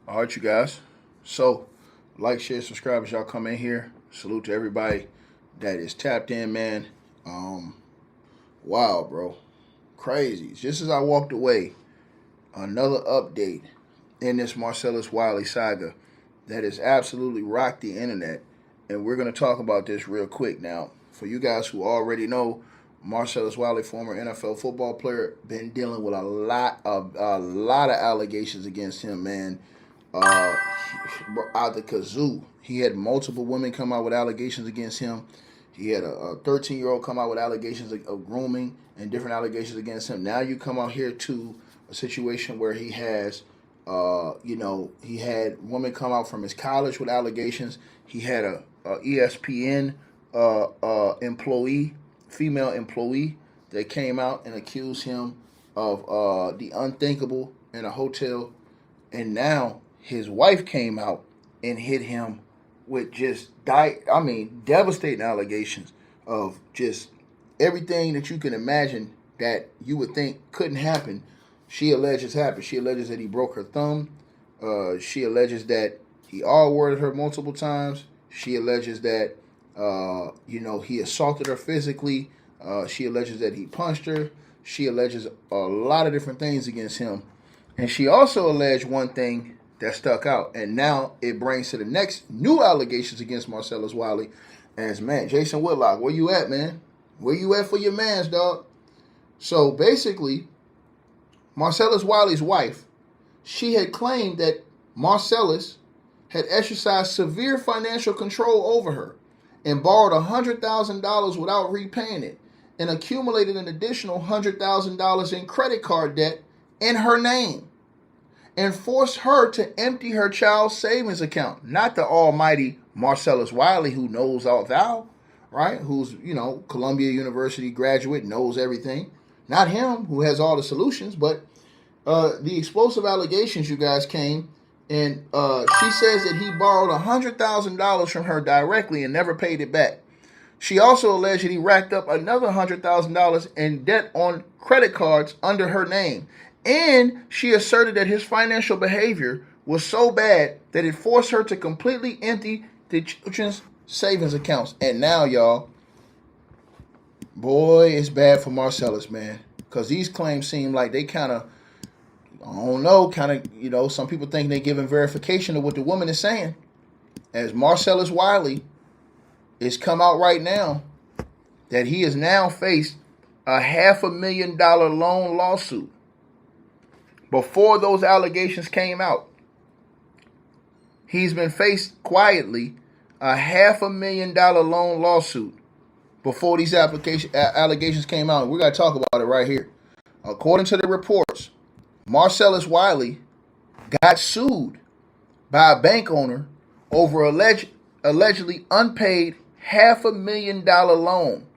All right, you guys. So, like, share, subscribe as y'all come in here. Salute to everybody that is tapped in, man. Um, wow, bro, crazy. Just as I walked away, another update in this Marcellus Wiley saga that has absolutely rocked the internet, and we're gonna talk about this real quick now. For you guys who already know, Marcellus Wiley, former NFL football player, been dealing with a lot of allegations against him, man. uh, Out the kazoo. He had multiple women come out with allegations against him. He had a 13-year-old come out with allegations of grooming and different allegations against him. Now you come out here to a situation where he has, he had women come out from his college with allegations. He had a ESPN employee, female employee, that came out and accused him of the unthinkable in a hotel. And now his wife came out and hit him with just devastating allegations of just everything that you can imagine that you would think couldn't happen. She alleges happened. She alleges that he broke her thumb. She alleges that he R-worded her multiple times. She alleges that he assaulted her physically. She alleges that he punched her. She alleges a lot of different things against him. And she also alleged one thing that stuck out. And now it brings to the next new allegations against Marcellus Wiley as, man, Jason Whitlock, where you at, man? Where you at for your mans, dog? So basically, Marcellus Wiley's wife, she had claimed that Marcellus had exercised severe financial control over her and borrowed $100,000 without repaying it and accumulated an additional $100,000 in credit card debt in her name and forced her to empty her child's savings account. Not the almighty Marcellus Wiley, who knows all thou, right? Who's, Columbia University graduate, knows everything. Not him, who has all the solutions, but the explosive allegations, you guys, came, and she says that he borrowed $100,000 from her directly and never paid it back. She also alleged that he racked up another $100,000 in debt on credit cards under her name. And she asserted that his financial behavior was so bad that it forced her to completely empty the children's savings accounts. And now, y'all, boy, it's bad for Marcellus, man. Because these claims seem like they kind of, some people think they're giving verification of what the woman is saying. As Marcellus Wiley is come out right now that he has now faced a $500,000 loan lawsuit. Before those allegations came out, he's been faced quietly a $500,000 loan lawsuit before these allegations came out. We got to talk about it right here. According to the reports, Marcellus Wiley got sued by a bank owner over allegedly unpaid $500,000 loan.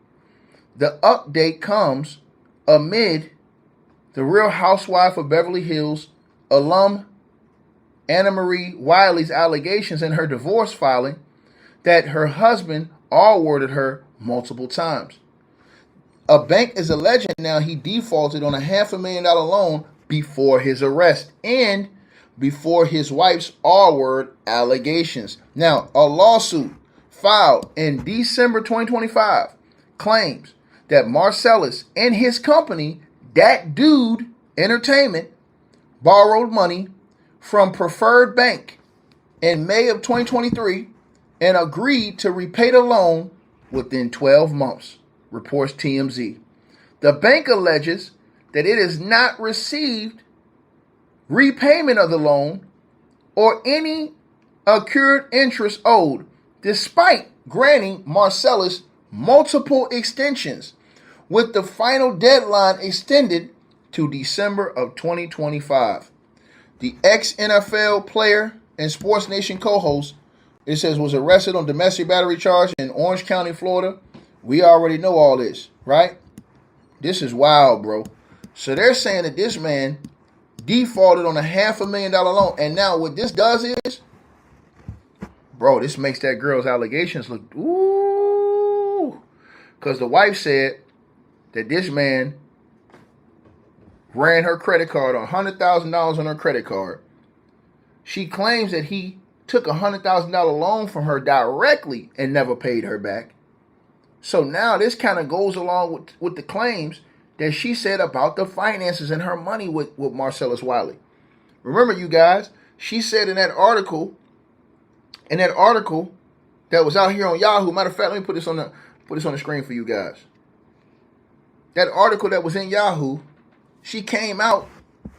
The update comes amid the Real Housewife of Beverly Hills alum Anna Marie Wiley's allegations in her divorce filing that her husband R-worded her multiple times. A bank is alleging now he defaulted on a $500,000 loan before his arrest and before his wife's R-word allegations. Now, a lawsuit filed in December 2025 claims that Marcellus and his company, Dat Dude Entertainment, borrowed money from Preferred Bank in May of 2023 and agreed to repay the loan within 12 months, reports TMZ. The bank alleges that it has not received repayment of the loan or any accrued interest owed, despite granting Marcellus multiple extensions, with the final deadline extended to December of 2025. The ex-NFL player and Sports Nation co-host, it says, was arrested on domestic battery charge in Orange County, Florida. We already know all this, right? This is wild, bro. So they're saying that this man defaulted on a $500,000 loan. And now what this does is, bro, this makes that girl's allegations look, ooh. Because the wife said that this man ran her credit card on $100,000 on her credit card. She claims that he took a $100,000 loan from her directly and never paid her back. So now this kind of goes along with the claims that she said about the finances and her money with Marcellus Wiley. Remember, you guys, she said in that article that was out here on Yahoo. Matter of fact, let me put this on the screen for you guys. That article that was in Yahoo, she came out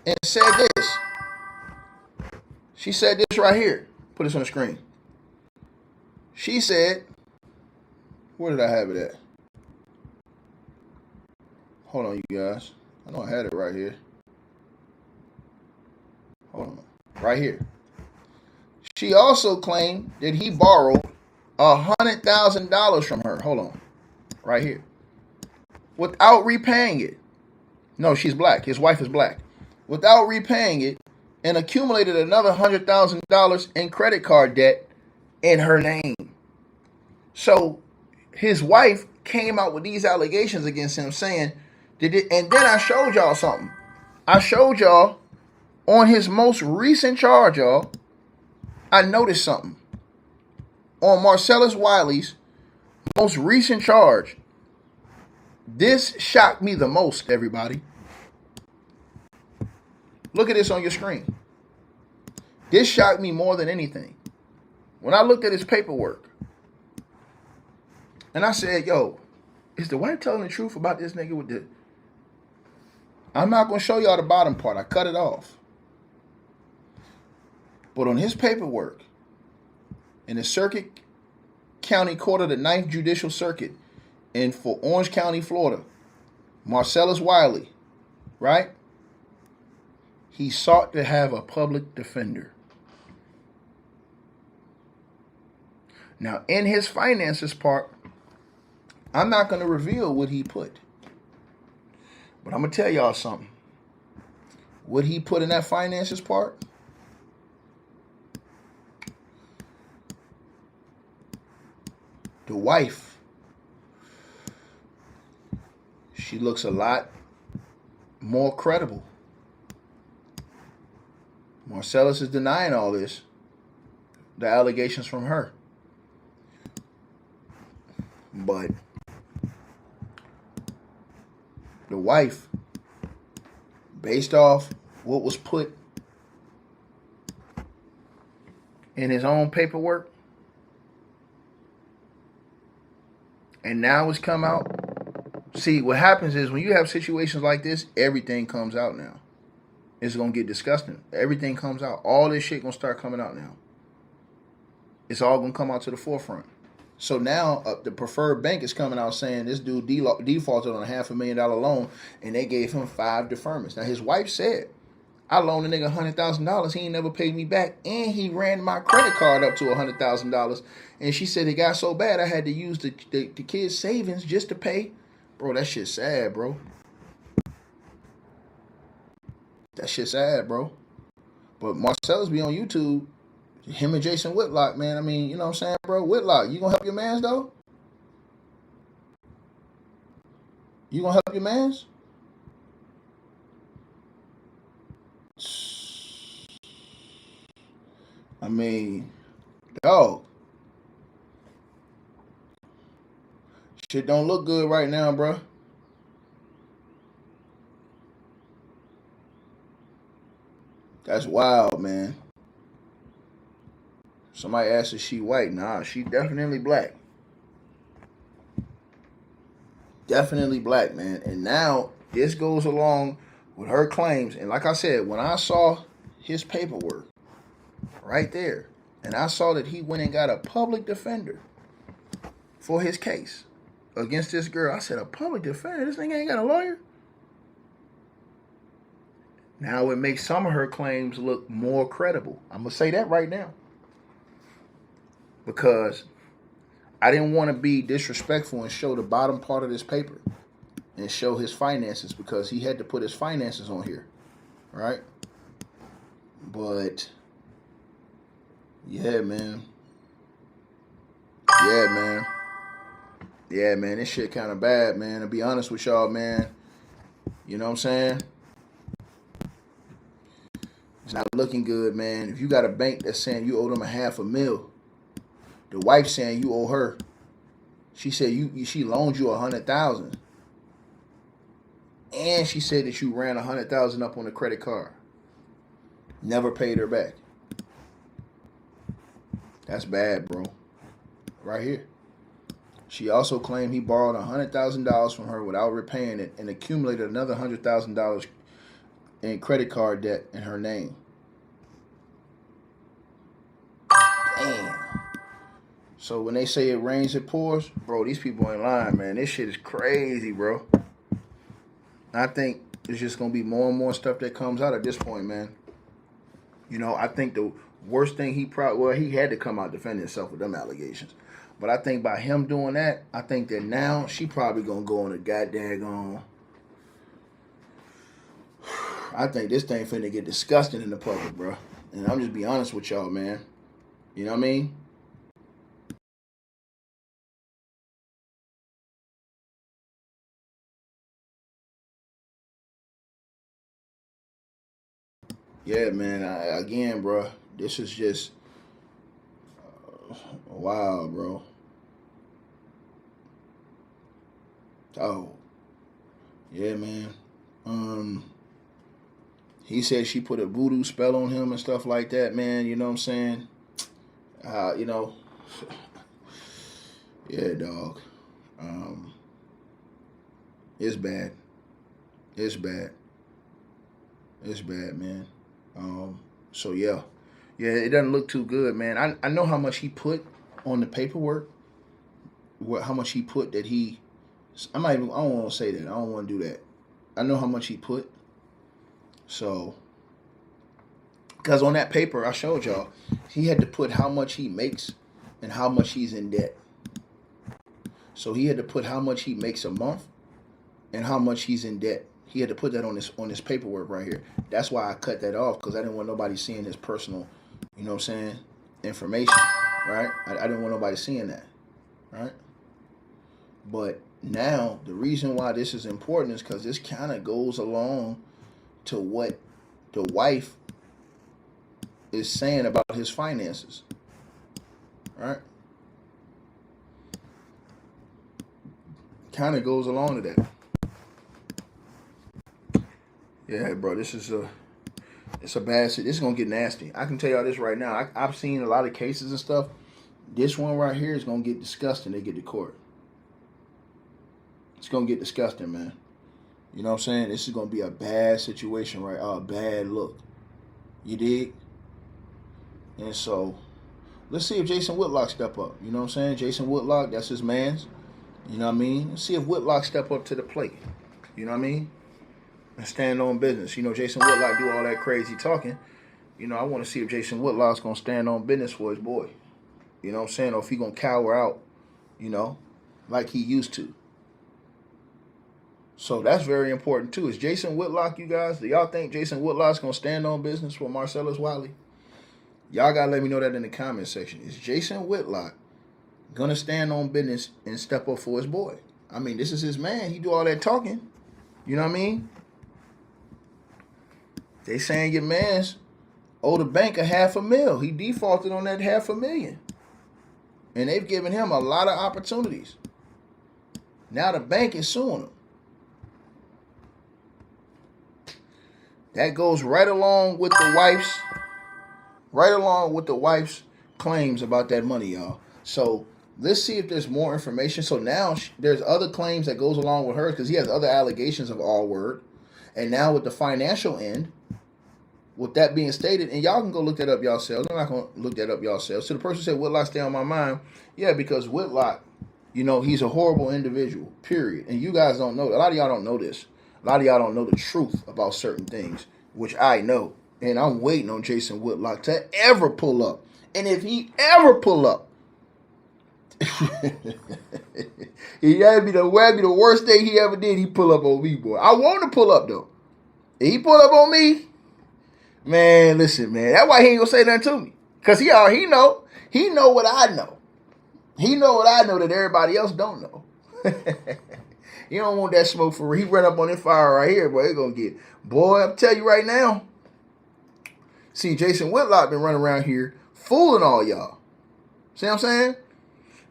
and said this. She said this right here. Put this on the screen. She said, where did I have it at? Hold on, you guys. I know I had it right here. Hold on. Right here. She also claimed that he borrowed $100,000 from her. Hold on. Right here. Without repaying it. No, she's black. His wife is black. Without repaying it, and accumulated another $100,000 in credit card debt in her name. So his wife came out with these allegations against him saying, and then I showed y'all something. I showed y'all on his most recent charge, y'all, I noticed something. On Marcellus Wiley's most recent charge, this shocked me the most, everybody. Look at this on your screen. This shocked me more than anything. When I looked at his paperwork, and I said, yo, is the wife telling the truth about this nigga with the... I'm not going to show y'all the bottom part. I cut it off. But on his paperwork, in the Circuit County Court of the 9th Judicial Circuit for Orange County, Florida, Marcellus Wiley, right? He sought to have a public defender. Now, in his finances part, I'm not going to reveal what he put. But I'm going to tell y'all something. What he put in that finances part, the wife, she looks a lot more credible. Marcellus is denying all this, the allegations from her. But the wife, based off what was put in his own paperwork, and now it's come out. See, what happens is when you have situations like this, everything comes out now. It's going to get disgusting. Everything comes out. All this shit going to start coming out now. It's all going to come out to the forefront. So now the preferred bank is coming out saying this dude defaulted on a $500,000 loan, and they gave him 5 deferments. Now, his wife said, I loaned a nigga $100,000. He ain't never paid me back, and he ran my credit card up to $100,000. And she said it got so bad I had to use the kids' savings just to pay. Bro, that shit's sad, bro. That shit's sad, bro. But Marcellus be on YouTube. Him and Jason Whitlock, man. I mean, you know what I'm saying, bro? Whitlock, you gonna help your mans, though? You gonna help your mans? I mean, dog. Shit don't look good right now, bro. That's wild, man. Somebody asked if she white. Nah, she definitely black. Definitely black, man. And now this goes along with her claims. And like I said, when I saw his paperwork right there, and I saw that he went and got a public defender for his case against this girl, I said, a public defender? This nigga ain't got a lawyer? Now it makes some of her claims look more credible. I'm going to say that right now. Because I didn't want to be disrespectful and show the bottom part of this paper and show his finances, because he had to put his finances on here, right? But yeah, man. Yeah, man, this shit kind of bad, man. To be honest with y'all, man. You know what I'm saying? It's not looking good, man. If you got a bank that's saying you owe them $500,000, the wife saying you owe her. She said she loaned you $100,000, and she said that you ran $100,000 up on the credit card. Never paid her back. That's bad, bro. Right here. She also claimed he borrowed $100,000 from her without repaying it and accumulated another $100,000 in credit card debt in her name. Damn. So when they say it rains, it pours, bro, these people ain't lying, man. This shit is crazy, bro. I think there's just going to be more and more stuff that comes out at this point, man. You know, I think the worst thing he had to come out defending himself with them allegations. But I think by him doing that, I think that now she probably going to go on a goddamn I think this thing finna get disgusting in the public, bro. And I'm just be honest with y'all, man. You know what I mean? Yeah, man. Again, bro, this is just wow, bro. Oh, yeah, man. He said she put a voodoo spell on him and stuff like that, man. You know what I'm saying? You know, yeah, dog. It's bad. It's bad. It's bad, man. So yeah, it doesn't look too good, man. I know how much he put on the paperwork. How much he put that he. I don't want to say that. I don't want to do that. I know how much he put. So, because on that paper I showed y'all, he had to put how much he makes and how much he's in debt. So he had to put how much he makes a month and how much he's in debt. He had to put that on this paperwork right here. That's why I cut that off, because I didn't want nobody seeing his personal, you know what I'm saying, information, right? I didn't want nobody seeing that, right? But now the reason why this is important is because this kind of goes along to what the wife is saying about his finances, right? Kind of goes along to that. Yeah, bro, it's a bad shit. This is gonna get nasty. I can tell y'all this right now. I've seen a lot of cases and stuff. This one right here is gonna get disgusting. They get to court. It's gonna get disgusting, man. You know what I'm saying? This is gonna be a bad situation, right? A bad look. You dig? And so, let's see if Jason Whitlock step up. You know what I'm saying? Jason Whitlock, that's his man's. You know what I mean? Let's see if Whitlock step up to the plate. You know what I mean? And stand on business. You know, Jason Whitlock do all that crazy talking. You know, I want to see if Jason Whitlock's going to stand on business for his boy. You know what I'm saying? Or if he going to cower out, you know, like he used to. So that's very important, too. Is Jason Whitlock, you guys, do y'all think Jason Whitlock's going to stand on business for Marcellus Wiley? Y'all got to let me know that in the comment section. Is Jason Whitlock going to stand on business and step up for his boy? I mean, this is his man. He do all that talking. You know what I mean? They saying your man's owed the bank $500,000. He defaulted on that $500,000. And they've given him a lot of opportunities. Now the bank is suing him. That goes right along with the wife's claims about that money, y'all. So let's see if there's more information. So now there's other claims that goes along with hers, because he has other allegations of all word. And now with the financial end, with that being stated, and y'all can go look that up yourselves. I'm not going to look that up yourselves. So the person said, Whitlock stay on my mind. Yeah, because Whitlock, you know, he's a horrible individual, period. And you guys don't know. A lot of y'all don't know this. A lot of y'all don't know the truth about certain things, which I know. And I'm waiting on Jason Whitlock to ever pull up. And if he ever pull up, that'd be the worst thing he ever did. He pull up on me, boy. I want to pull up, though. If he pull up on me, man, listen, man. That's why he ain't gonna say nothing to me. Because he know. He know what I know. He know what I know that everybody else don't know. You don't want that smoke for real. He run up on this fire right here, boy. It's gonna get, boy, I'm telling you right now. See, Jason Whitlock been running around here fooling all y'all. See what I'm saying?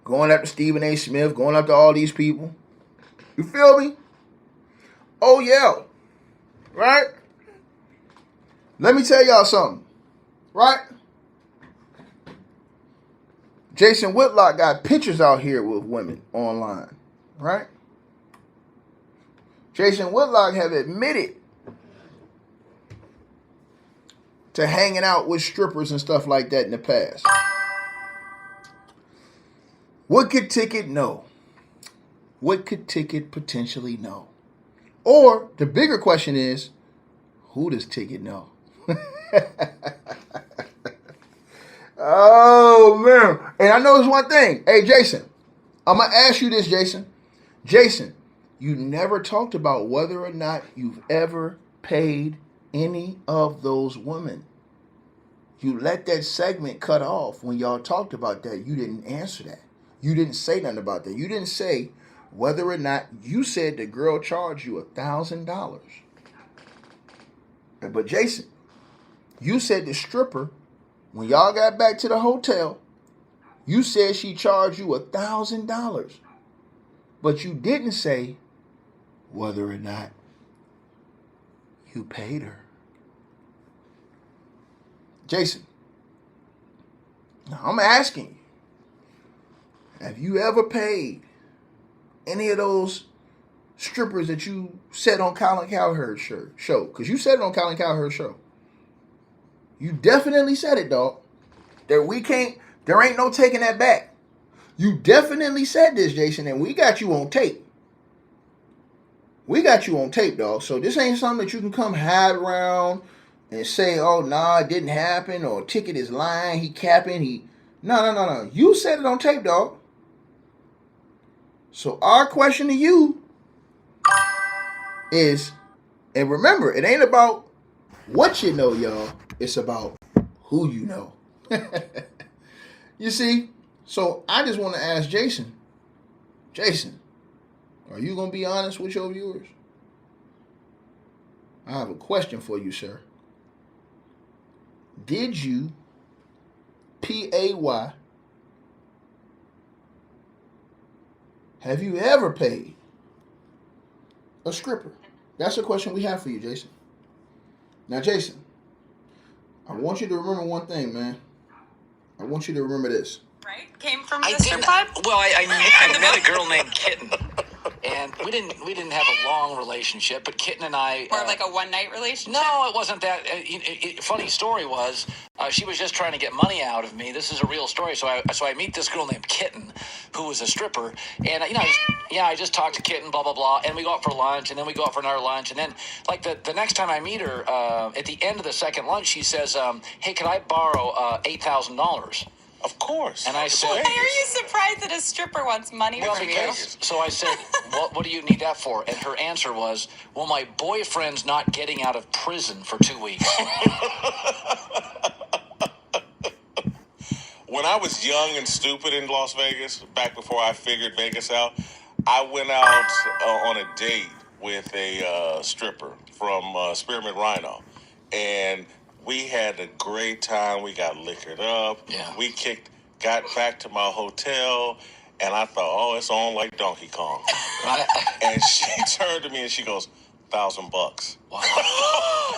Going after Stephen A. Smith, going after all these people. You feel me? Oh, yeah. Right? Let me tell y'all something. Right? Jason Whitlock got pictures out here with women online. Right? Jason Whitlock have admitted to hanging out with strippers and stuff like that in the past. What could Ticket know? What could Ticket potentially know? Or the bigger question is, who does Ticket know? Oh, man. And I know there's one thing. Hey, Jason, I'm going to ask you this, Jason. Jason, you never talked about whether or not you've ever paid any of those women. You let that segment cut off when y'all talked about that. You didn't answer that. You didn't say nothing about that. You didn't say whether or not you said the girl charged you $1,000. But Jason, you said the stripper, when y'all got back to the hotel, you said she charged you $1,000. But you didn't say whether or not you paid her. Jason, now I'm asking you, have you ever paid any of those strippers that you said on Colin Cowherd's show? Because you said it on Colin Cowherd's show. You definitely said it, dog. There ain't no taking that back. You definitely said this, Jason, and we got you on tape. We got you on tape, dog. So this ain't something that you can come hide around and say, oh, nah, it didn't happen, or Ticket is lying, he capping, No. You said it on tape, dog. So our question to you is, and remember, it ain't about what you know, y'all. It's about who you know. You see? So I just want to ask Jason, are you going to be honest with your viewers? I have a question for you, sir. Did you P-A-Y, have you ever paid a stripper? That's a question we have for you, Jason. Now, Jason, I want you to remember one thing, man. I want you to remember this. Right? Came from the strip club? Well, I met a girl named Kitten. And we didn't have a long relationship, but Kitten and I... Or like a one-night relationship? No, it wasn't that. Funny story was, she was just trying to get money out of me. This is a real story. So I meet this girl named Kitten, who was a stripper. And, I just talked to Kitten, blah, blah, blah. And we go out for lunch, and then we go out for another lunch. And then, like, the next time I meet her, at the end of the second lunch, she says, hey, can I borrow $8,000? Of course. And I said... Why are you surprised that a stripper wants money from you? So I said, what do you need that for? And her answer was, well, my boyfriend's not getting out of prison for 2 weeks. When I was young and stupid in Las Vegas, back before I figured Vegas out, I went out on a date with a stripper from Spearmint Rhino. And we had a great time. We got liquored up. Yeah. We got back to my hotel, and I thought, oh, it's on like Donkey Kong. And she turned to me and she goes, $1,000. Wow.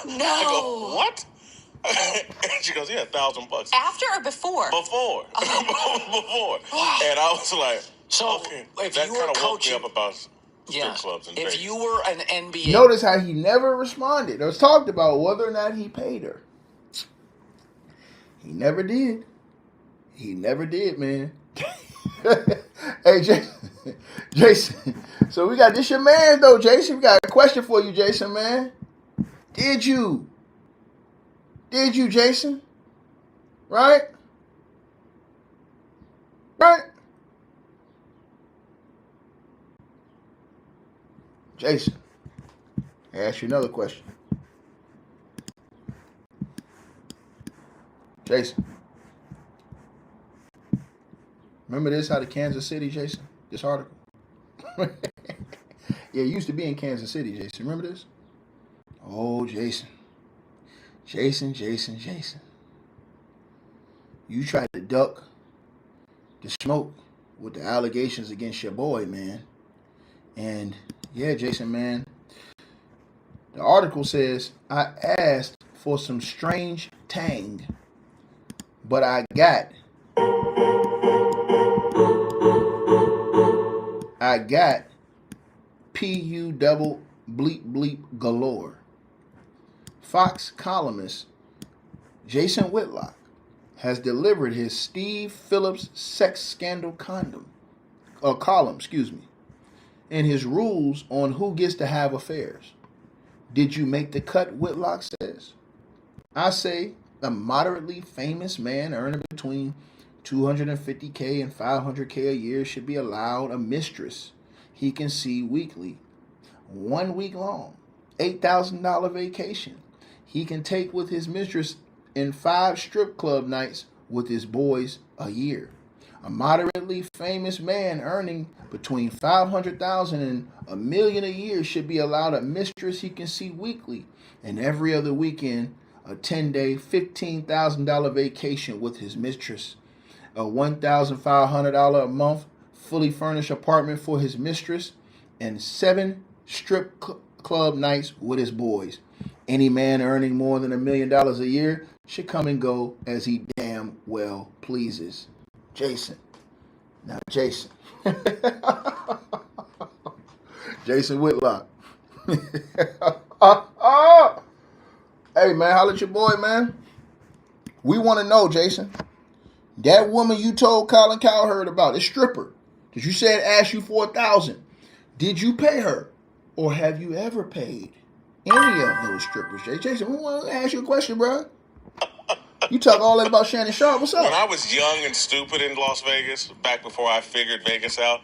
No. I go, what? And she goes, yeah, $1,000. After or before? Before. Before. Wow. And I was like, so okay. If That you were kind of woke coaching, me up about strip clubs in Vegas. If you were an NBA... Notice how he never responded. It was talked about whether or not he paid her. He never did. He never did, man. Hey, Jason. So we got this your man, though, Jason. We got a question for you, Jason, man. Did you, Jason? Right? Jason, I ask you another question. Jason, remember this out of Kansas City, Jason? This article? Yeah, it used to be in Kansas City, Jason. Remember this? Oh, Jason. Jason. You tried to duck the smoke with the allegations against your boy, man. And yeah, Jason, man. The article says, I asked for some strange tang, but I got PU double bleep bleep galore. Fox columnist Jason Whitlock has delivered his Steve Phillips sex scandal column, and his rules on who gets to have affairs. Did you make the cut, Whitlock says? I say a moderately famous man earning between $250K and $500K a year should be allowed a mistress he can see weekly, 1 week long, $8,000 vacation he can take with his mistress and 5 strip club nights with his boys a year. A moderately famous man earning between $500,000 and $1 million a year should be allowed a mistress he can see weekly and every other weekend, a 10-day, $15,000 vacation with his mistress, a $1,500 a month fully furnished apartment for his mistress, and 7 strip club nights with his boys. Any man earning more than $1 million a year should come and go as he damn well pleases. Jason. Now, Jason. Jason Whitlock. Hey, man, holla at your boy, man. We want to know, Jason. That woman you told Colin Cowherd about, the stripper, that you said asked you for $1,000. Did you pay her? Or have you ever paid any of those strippers? Jason, we want to ask you a question, bro. You talk all that about Shannon Sharp. What's up? When I was young and stupid in Las Vegas, back before I figured Vegas out,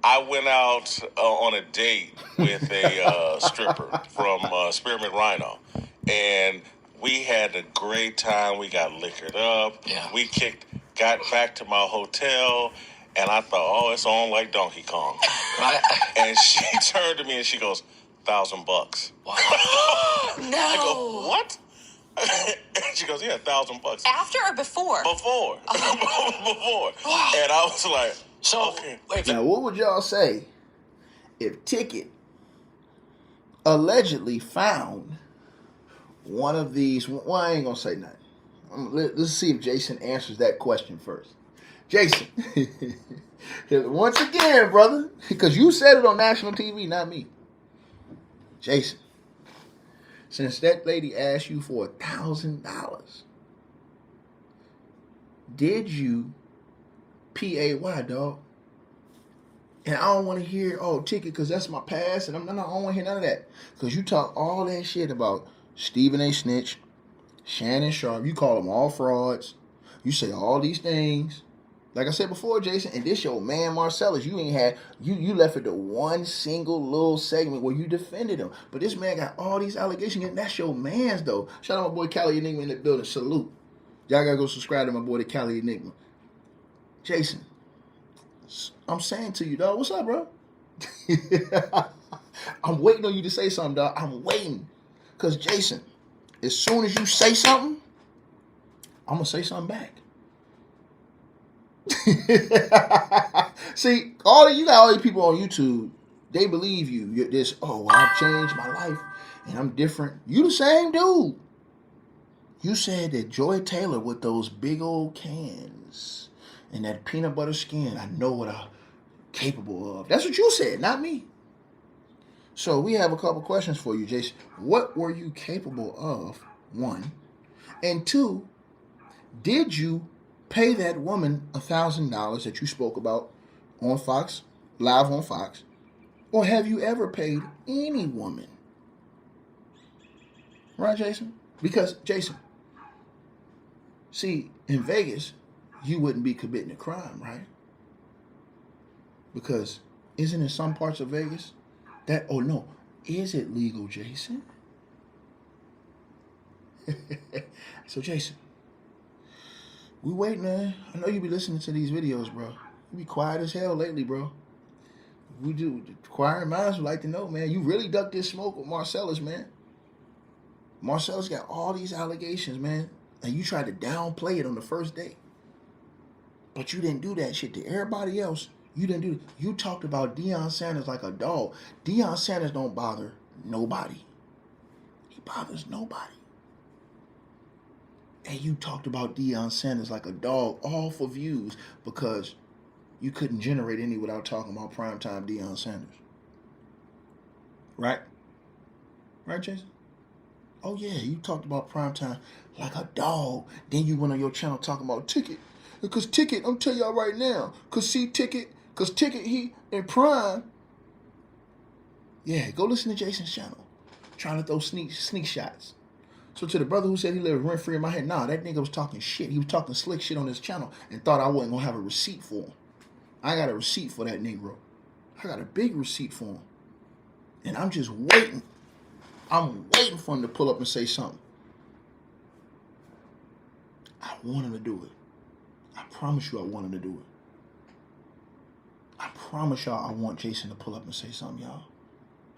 I went out on a date with a stripper from Spearmint Rhino. And we had a great time. We got liquored up. Yeah. We got back to my hotel, and I thought, oh, it's on like Donkey Kong. And she turned to me and she goes, $1,000. Wow. No. I go, what? She goes, yeah, $1,000. After or before? Before. Before. Wow. And I was like, So, okay. wait, Now, what would y'all say if Ticket allegedly found one of these? Well, I ain't going to say nothing. Let's see if Jason answers that question first. Jason, once again, brother, because you said it on national TV, not me. Jason, since that lady asked you for $1,000, did you pay, dog? And I don't want to hear, Ticket, because that's my past, and I don't want to hear none of that. Because you talk all that shit about Stephen A. Snitch, Shannon Sharp. You call them all frauds. You say all these things. Like I said before, Jason, and this your man Marcellus, you left it to one single little segment where you defended him. But this man got all these allegations, and that's your man's, though. Shout out my boy Cali Enigma in the building. Salute. Y'all gotta go subscribe to my boy, the Cali Enigma. Jason, I'm saying to you, dog, what's up, bro? I'm waiting on you to say something, dog. I'm waiting. Because, Jason, as soon as you say something, I'm going to say something back. See, you got all these people on YouTube, they believe you. You're this, I've changed my life and I'm different. You the same dude. You said that Joy Taylor with those big old cans and that peanut butter skin, I know what I'm capable of. That's what you said, not me. So we have a couple questions for you, Jason. What were you capable of, 1? And 2, did you pay that woman $1,000 that you spoke about on Fox, live on Fox? Or have you ever paid any woman? Right, Jason? Because, Jason, see, in Vegas, you wouldn't be committing a crime, right? Because isn't in some parts of Vegas that, is it legal, Jason? So, Jason, we wait, man. I know you be listening to these videos, bro. You be quiet as hell lately, bro. We do. The inquiring minds would like to know, man. You really ducked this smoke with Marcellus, man. Marcellus got all these allegations, man, and you tried to downplay it on the first day. But you didn't do that shit to everybody else. You didn't do. You talked about Deion Sanders like a dog. Deion Sanders don't bother nobody. He bothers nobody. And you talked about Deion Sanders like a dog, all for views, because you couldn't generate any without talking about primetime Deion Sanders. Right? Right, Jason? Oh, yeah, you talked about primetime like a dog. Then you went on your channel talking about Ticket. Because Ticket, I'm telling y'all right now, because Ticket, he in Prime. Yeah, go listen to Jason's channel. Trying to throw sneak shots. So to the brother who said he lived rent-free in my head, nah, that nigga was talking shit. He was talking slick shit on his channel and thought I wasn't going to have a receipt for him. I got a receipt for that Negro. I got a big receipt for him. And I'm just waiting. I'm waiting for him to pull up and say something. I want him to do it. I promise you I want him to do it. I promise y'all I want Jason to pull up and say something, y'all.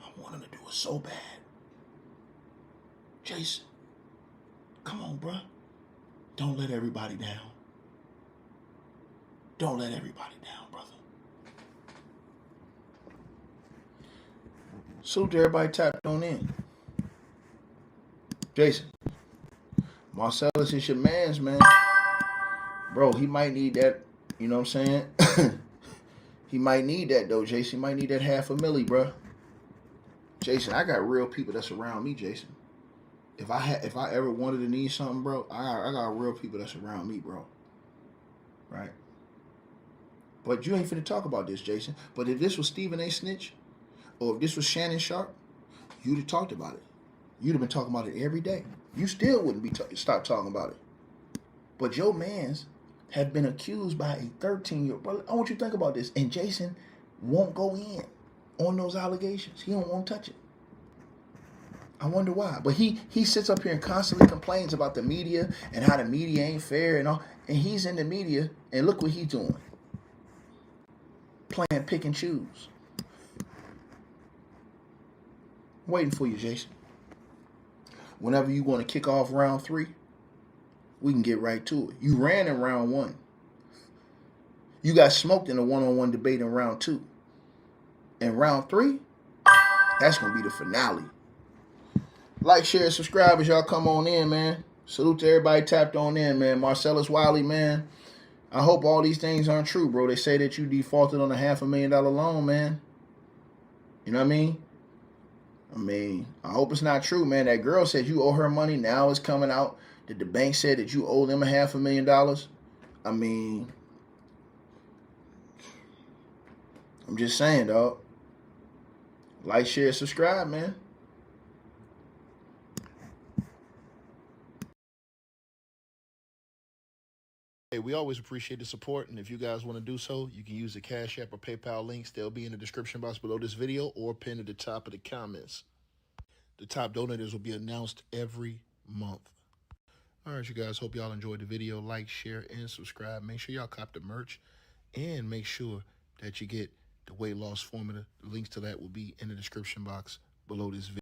I want him to do it so bad. Jason, come on, bruh. Don't let everybody down. Don't let everybody down, brother. Salute to everybody tapped on in. Jason, Marcellus is your man's, man. Bro, he might need that, you know what I'm saying? He might need that, though, Jason. He might need that $500,000, bro. Jason, I got real people that's around me, Jason. If I ever wanted to need something, bro, I got real people that's around me, bro. Right? But you ain't finna talk about this, Jason. But if this was Stephen A. Snitch, or if this was Shannon Sharp, you'd have talked about it. You'd have been talking about it every day. You still wouldn't be stop talking about it. But your mans have been accused by a 13-year-old. Bro, I want you to think about this. And Jason won't go in on those allegations. He don't want to touch it. I wonder why. But he sits up here and constantly complains about the media and how the media ain't fair and all. And he's in the media, and look what he's doing. Playing pick and choose. Waiting for you, Jason. Whenever you want to kick off round 3, we can get right to it. You ran in round 1. You got smoked in a one-on-one debate in round 2. In round 3, that's going to be the finale. Like, share, subscribe as y'all come on in, man. Salute to everybody tapped on in, man. Marcellus, Wiley, man. I hope all these things aren't true, bro. They say that you defaulted on a $500,000 loan, man. You know what I mean? I hope it's not true, man. That girl said you owe her money. Now it's coming out that the bank said that you owe them a $500,000. I mean, I'm just saying, dog. Like, share, subscribe, man. Hey, we always appreciate the support, and if you guys want to do so, you can use the Cash App or PayPal links. They'll be in the description box below this video or pinned at the top of the comments. The top donators will be announced every month. All right, you guys, hope y'all enjoyed the video. Like, share, and subscribe. Make sure y'all cop the merch, and make sure that you get the weight loss formula. The links to that will be in the description box below this video.